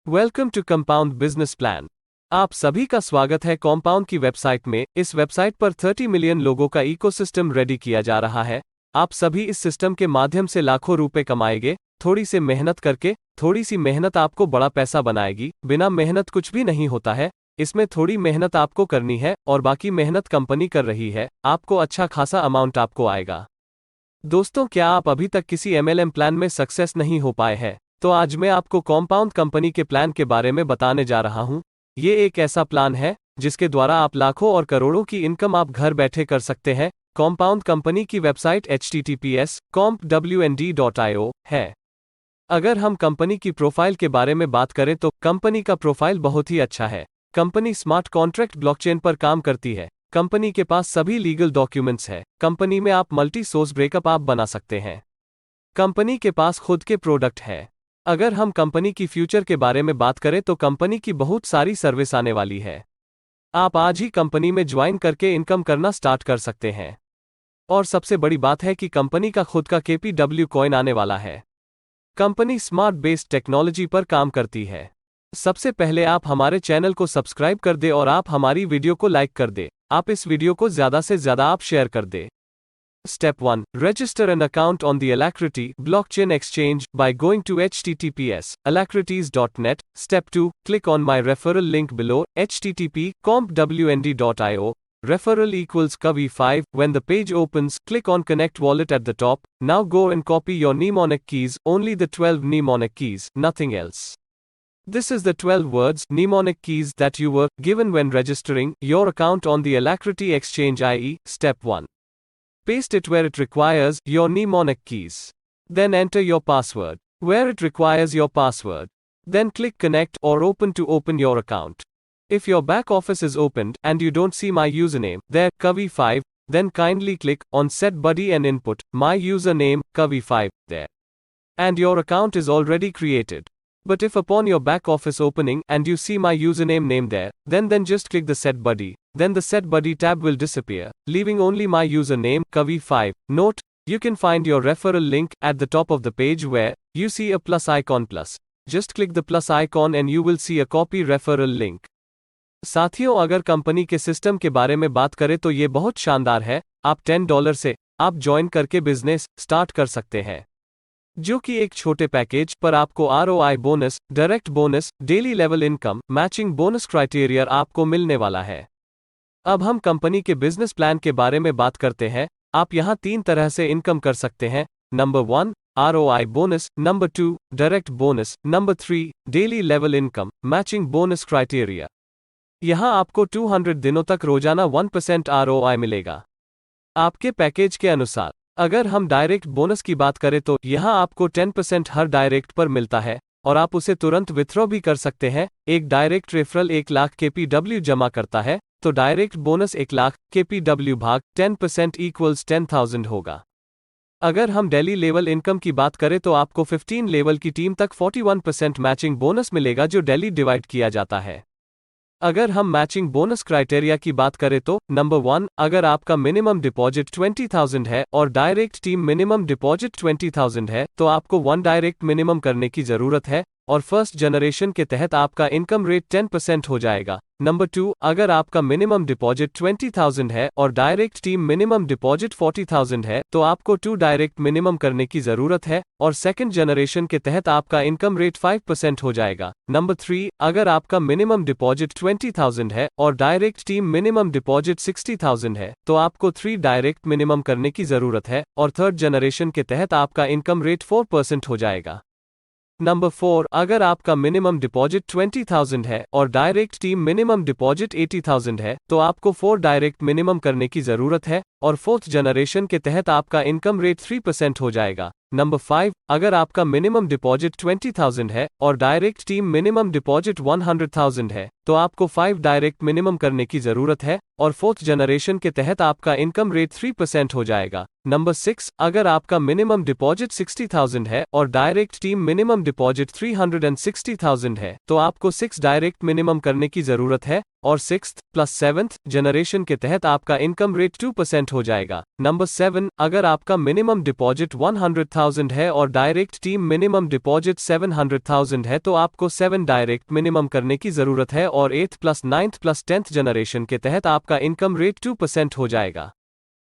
Welcome to compound business plan. आप सभी का स्वागत है कंपाउंड की वेबसाइट में। इस वेबसाइट पर 30 मिलियन लोगों का इकोसिस्टम रेडी किया जा रहा है। आप सभी इस सिस्टम के माध्यम से लाखों रुपए कमाएंगे। थोड़ी सी मेहनत करके। थोड़ी सी मेहनत आपको बड़ा पैसा बनाएगी। बिना मेहनत कुछ भी नहीं होता है। इसमें थोड़ी मेहनत आपको करनी है और बाकी मेहनत कंपनी कर रही है। आपको अच्छा खासा अमाउंट आपको आएगा। दोस्तों, क्या आप अभी तक किसी एमएलएम प्लान में सक्सेस नहीं हो पाए हैं? तो आज मैं आपको कंपाउंड कंपनी के प्लान के बारे में बताने जा रहा हूं। ये एक ऐसा प्लान है जिसके द्वारा आप लाखों और करोड़ों की इनकम आप घर बैठे कर सकते हैं। कंपाउंड कंपनी की वेबसाइट https://compwnd.io है। अगर हम कंपनी की प्रोफाइल के बारे में बात करें तो कंपनी का प्रोफाइल बहुत ही अच्छा है। कंपनी स्मार्ट कॉन्ट्रैक्ट ब्लॉकचेन पर काम करती है। कंपनी के पास सभी लीगल डॉक्यूमेंट्स है। कंपनी में आप मल्टी सोर्स ब्रेकअप आप बना सकते हैं। कंपनी के पास खुद के प्रोडक्ट है। अगर हम कंपनी की फ्यूचर के बारे में बात करें तो कंपनी की बहुत सारी सर्विस आने वाली है। आप आज ही कंपनी में ज्वाइन करके इनकम करना स्टार्ट कर सकते हैं। और सबसे बड़ी बात है कि कंपनी का खुद का KPW कॉइन आने वाला है। कंपनी स्मार्ट बेस्ड टेक्नोलॉजी पर काम करती है। सबसे पहले आप हमारे चैनल को सब्सक्राइब कर दे और आप हमारी वीडियो को लाइक कर दे। आप इस वीडियो को ज़्यादा से ज़्यादा आप शेयर कर दे। Step 1. Register an account on the Alacrity blockchain exchange by going to https://alacrities.net. Step 2. Click on my referral link below http://compwnd.io. Referral equals Kavi5. When the page opens, click on Connect Wallet at the top. Now go and copy your mnemonic keys, only the 12 mnemonic keys, nothing else. This is the 12 words, mnemonic keys that you were given when registering your account on the Alacrity exchange, i.e., Step 1. Paste it where it requires your mnemonic keys. Then enter your password where it requires your password. Then click Connect or Open to open your account. If your back office is opened and you don't see my username there, Kavi5, then kindly click on Set Buddy and input my username, Kavi5, there. And your account is already created. But if upon your back office opening and you see my username name there, then just click the Set Buddy. Then the Set Buddy tab will disappear, leaving only my username, Kavi5. Note, you can find your referral link at the top of the page where you see a plus icon plus. Just click the plus icon and you will see a copy referral link. साथियों, अगर company के system के बारे में बात करें तो ये बहुत शानदार है। आप $10 से आप ज्वाइन करके बिजनेस स्टार्ट कर सकते हैं, जो कि एक छोटे पैकेज पर आपको ROI bonus, direct bonus, daily level income, matching bonus criteria आपको मिलने वाला है। अब हम कंपनी के बिजनेस प्लान के बारे में बात करते हैं। आप यहां 3 तरह से इनकम कर सकते हैं। Number 1, ROI bonus, number 2, direct bonus, number 3, daily level income, matching bonus criteria. यहां आपको 200 दिनों तक रोजाना 1% ROI मिलेगा आपके पैकेज के अनुसार। अगर हम डायरेक्ट बोनस की बात करें तो यहां आपको 10% हर डायरेक्ट पर मिलता है और आप उसे तुरंत विथड्रॉ भी कर सकते हैं। एक डायरेक्ट रेफरल 1 लाख KPW जमा करता है तो डायरेक्ट बोनस 1 लाख KPW भाग 10% इक्वल्स 10,000 होगा। अगर हम डेली लेवल इनकम की बात करें तो आपको 15 लेवल की टीम तक 41% मैचिंग बोनस मिलेगा, जो डेली डिवाइड किया जाता है। अगर हम मैचिंग बोनस क्राइटेरिया की बात करें तो नंबर 1, अगर आपका मिनिमम डिपॉजिट 20,000 है और डायरेक्ट टीम मिनिमम डिपॉजिट 20,000 है तो आपको 1 डायरेक्ट मिनिमम करने की जरूरत है और फर्स्ट जनरेशन के तहत आपका इनकम रेट 10% हो जाएगा। नंबर 2, अगर आपका मिनिमम डिपॉजिट 20,000 है और डायरेक्ट टीम मिनिमम डिपॉजिट 40,000 है तो आपको 2 डायरेक्ट मिनिमम करने की जरूरत है और सेकंड जनरेशन के तहत आपका इनकम रेट 5% हो जाएगा। नंबर 3, अगर आपका मिनिमम डिपॉजिट 20,000 है और डायरेक्ट टीम मिनिमम डिपॉजिट 60,000 है तो आपको 3 डायरेक्ट मिनिमम करने की जरूरत है और थर्ड जनरेशन के तहत आपका इनकम रेट 4% हो जाएगा। नंबर 4, अगर आपका मिनिमम डिपॉजिट 20,000 है और डायरेक्ट टीम मिनिमम डिपॉजिट 80,000 है तो आपको 4 डायरेक्ट मिनिमम करने की जरूरत है और फोर्थ जनरेशन के तहत आपका इनकम रेट 3% हो जाएगा। नंबर 5, अगर आपका मिनिमम डिपॉजिट 20,000 है और डायरेक्ट टीम मिनिमम डिपॉजिट 100,000 है तो आपको 5 डायरेक्ट मिनिमम करने की जरूरत है और फोर्थ जनरेशन के तहत आपका इनकम रेट 3% हो जाएगा। नंबर 6, अगर आपका मिनिमम डिपॉजिट 60,000 है और डायरेक्ट टीम मिनिमम डिपॉजिट 360,000 है तो आपको 6 डायरेक्ट मिनिमम करने की जरूरत है और 6th प्लस 7th जनरेशन के तहत आपका इनकम रेट 2% हो जाएगा। नंबर 7, अगर आपका मिनिमम डिपॉजिट 100,000 है और डायरेक्ट टीम मिनिमम डिपॉजिट 700,000 है तो आपको 7 डायरेक्ट मिनिमम करने की जरूरत है और 8th plus 9th plus 10th generation के तहत आपका इनकम रेट 2% हो जाएगा।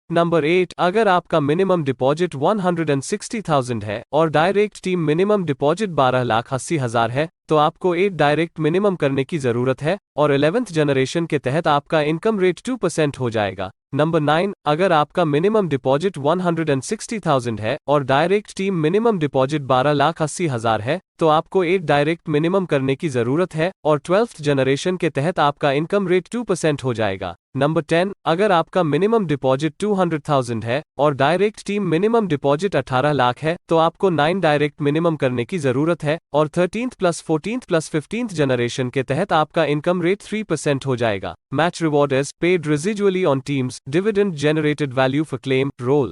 नंबर 8, अगर आपका मिनिमम डिपॉजिट 160,000 है और डायरेक्ट टीम मिनिमम डिपॉजिट 12,80,000 है तो आपको 8 डायरेक्ट मिनिमम करने की जरूरत है और 11th जनरेशन के तहत आपका इनकम रेट 2% हो जाएगा। नंबर 9, अगर आपका मिनिमम डिपॉजिट 160,000 है और डायरेक्ट टीम मिनिमम डिपॉजिट 12,80,000 है तो आपको 8 डायरेक्ट मिनिमम करने की जरूरत है और 12th जनरेशन के तहत आपका इनकम रेट 2% हो जाएगा। नंबर 10, अगर आपका मिनिमम डिपॉजिट 200,000 है और direct team minimum deposit 18 lakh है तो आपको 9 डायरेक्ट मिनिमम करने की जरूरत है और 13th plus 14th plus 15th generation के तहत आपका इनकम रेट 3% हो जाएगा। Match reward is paid residually on teams, dividend generated value for claim, role.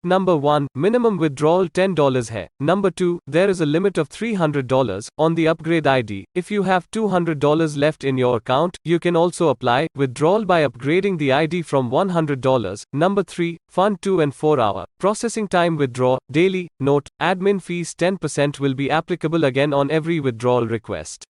Number 1, minimum withdrawal $10 है। Number 2, there is a limit of $300 on the upgrade ID. If you have $200 left in your account, you can also apply withdrawal by upgrading the ID from $100. Number 3, fund 2 and 4 hour processing time withdraw daily. Note, admin fees 10% will be applicable again on every withdrawal request.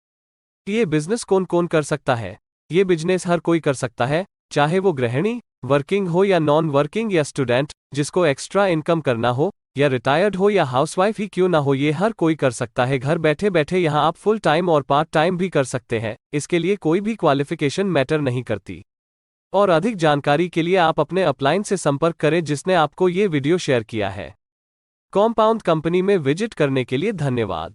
ये business कौन कौन कर सकता है? ये business हर कोई कर सकता है, चाहे वो गृहिणी, वर्किंग हो या नॉन वर्किंग या स्टूडेंट, जिसको एक्स्ट्रा इनकम करना हो या रिटायर्ड हो या हाउसवाइफ ही क्यों ना हो, ये हर कोई कर सकता है। घर बैठे बैठे यहाँ आप फुल टाइम और पार्ट टाइम भी कर सकते हैं। इसके लिए कोई भी क्वालिफिकेशन मैटर नहीं करती। और अधिक जानकारी के लिए आप अपने अपलाइन से संपर्क करें जिसने आपको ये वीडियो शेयर किया है। कॉम्पाउंड कंपनी में विजिट करने के लिए धन्यवाद।